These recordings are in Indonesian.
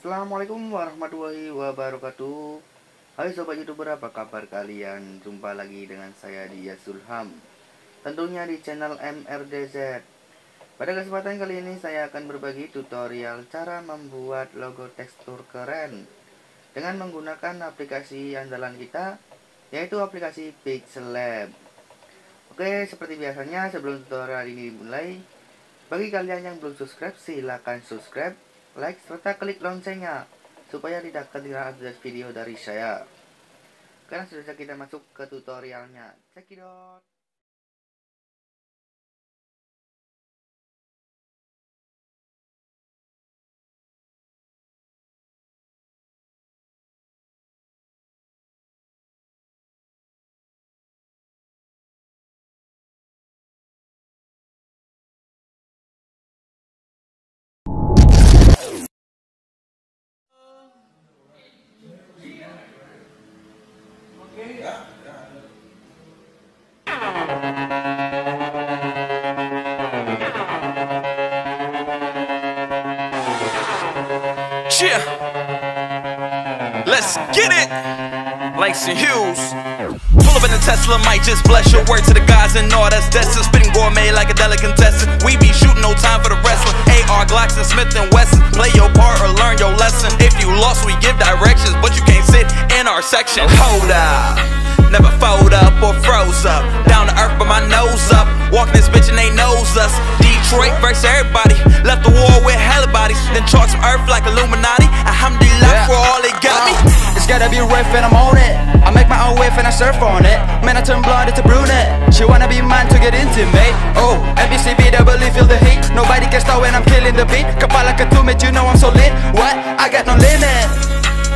Assalamualaikum warahmatullahi wabarakatuh. Hai sobat YouTuber, apa kabar kalian? Jumpa lagi dengan saya Dias Zulham, tentunya di channel MRDZ. Pada kesempatan kali ini saya akan berbagi tutorial cara membuat logo tekstur keren dengan menggunakan aplikasi andalan kita, yaitu aplikasi Pixellab. Oke, seperti biasanya sebelum tutorial ini dimulai, bagi kalian yang belum subscribe, silahkan subscribe, like, serta klik loncengnya supaya tidak ketinggalan update video dari saya. Karena sudah kita masuk ke tutorialnya. Check it out. Yeah, let's get it. Langston Hughes. Pull up in the Tesla, might just bless your word to the guys and all that's destined. Spitting gourmet like a delicatessen. We be shooting, no time for the wrestling. AR, Glocks, and Smith & Wesson. Play your part or learn your lesson. If you lost, we give directions, but you can't sit in our section. Hold up, never fold up or froze up. Down to earth, but my nose up. Walking this bitch and they knows us. Detroit versus everybody. Left the war with hella bodies. Then charge some earth like Illuminati. Alhamdulillah for all they got me. It's gotta be riff and I'm on it. I make my own wave and I surf on it. Man, I turn blonde into brunette. She wanna be mine to get intimate. Oh, MBCBWE, feel the heat. Nobody can stop when I'm killing the beat. Kepala ketumit, you know I'm so lit. What? I got no limit.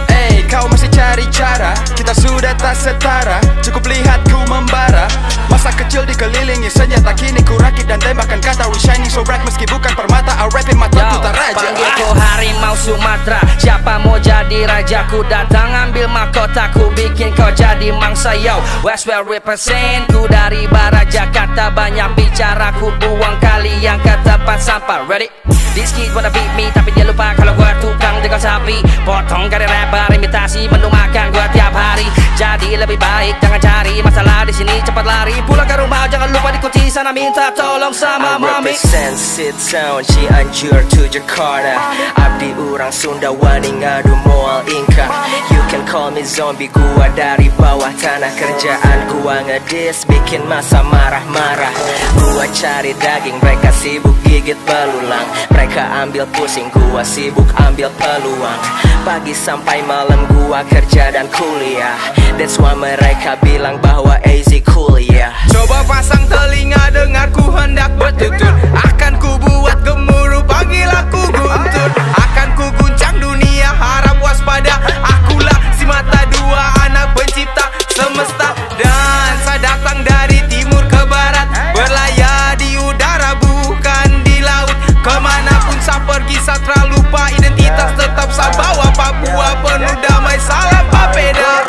Hey, kau masih cari cara. Kita sudah tak setara. Cukup lihat ku membara. Masa kecil dikelilingi senjata, kini ku rakit dan tembakan kata. We shining so bright meski bukan permata. I rapping mata putar raja. Panggilku harimau Sumatera. Siapa mau jadi raja? Ku datang ambil mahkota. Ku bikin kau jadi mangsa. Yo, West well represent. Ku dari barat Jakarta. Banyak bicara, ku buang kalian ke tempat sampah. Ready? This kid wanna beat me, tapi dia lupa kalau gua tukang dengan sapi. Potong dari rapper, imitasi menu makan gua tiap hari. Jadi lebih baik jangan cari masalah di sini, cepat lari pulang ke rumah. Jangan lupa dikunci sana, minta tolong sama mami. Represent Sit Sound Cianjur to Jakarta. Abdi urang Sunda wani ngadu moal Inka. You can call me zombie, gua dari bawah tanah. Kerjaan gua ngedis, bikin masa marah-marah. Gua cari daging, mereka sibuk gigit belulang. Mereka ambil pusing, gua sibuk ambil peluang. Pagi sampai malam gua kerja dan kuliah. That's why mereka bilang bahwa easy kuliah. Coba pasang telinga, dengar ku hendak bertutur. Akan ku buat gemuruh, panggil aku guntur. Akan ku guncang dunia, harap waspada. Akulah si mata dua, anak pencipta semesta. Dan saya datang dari timur ke barat. Berlayar di udara, bukan di laut. Kemanapun saya pergi, saya tak lupa identitas. Tetap saya bawa Papua penuh damai, salam papeda.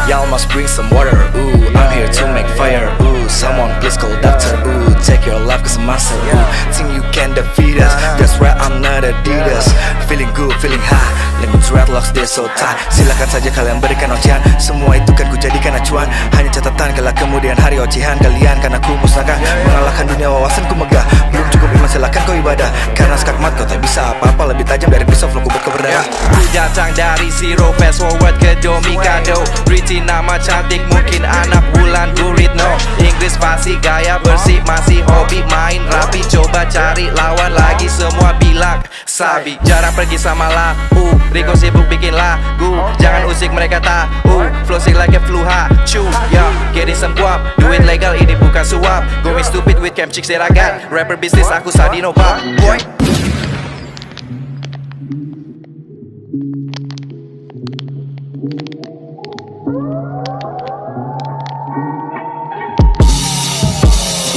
Y'all must bring some water, ooh. I'm here to make fire, ooh. Someone please call doctor, ooh. Take your life cause I'm master, ooh. Think you can defeat us, that's right, I'm not Adidas. Feeling good, feeling high, language dreadlocks, they're so tight. Silakan saja kalian berikan ocehan, semua itu kan ku jadikan acuan. Hanya catatan kelak kemudian hari ocehan kalian. Karena ku musnahkan, mengalahkan dunia wawasan ku megah. Belum cukup iman, silakan kau ibadah. Karena skakmat kau tak bisa apa-apa, lebih tajam dari pisau flow ku berkeberdahan. Ku datang dari zero, fast forward ke Domikado. Pretty nama cantik, mungkin anak bulan Guritno. Inggris pasti gaya bersih, masih hobi main rapi. Coba cari lawan lagi, semua bilang sabi. Jarang pergi sama lau, Rico sibuk bikin lagu. Jangan usik mereka tahu, flow sick like a flu hacu. Yeah, getting some guap, duit legal ini bukan suap. Going stupid with camp chicks that I got. Rapper bisnis aku Sadino Pop boy.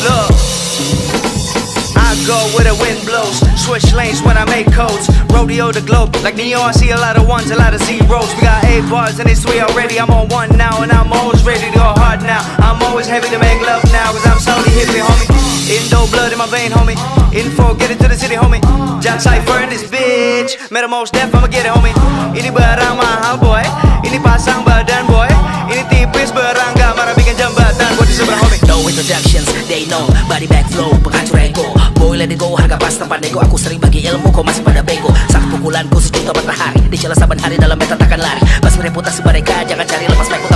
Look, I go where the wind blows. Switch lanes when I make codes. Rodeo the globe like neon. See a lot of ones, a lot of zeros. We got 8 bars and it's 3 already. I'm on 1 now and I'm always ready to go hard now. I'm always heavy to make love now, cause I'm solely hippie, homie. Indo blood in my vein, homie. Info, get into the city, homie. Jack Cypher in this bitch. Metal most deaf, I'ma get it, homie. Ini barang mahal, boy. Ini pasang badan, boy. Ini tipis berangga, marah bikin jambatan buat di seberang, homie. No introductions, they know. Body back flow, penghancur ego. Boy let it go, harga pas tempat nego. Aku sering bagi ilmu, kau masih pada bego. Satu pukulanku sejuta matahari. Dicela saban hari dalam meta takkan lari. Basmi reputasi mereka, jangan cari lepas mic.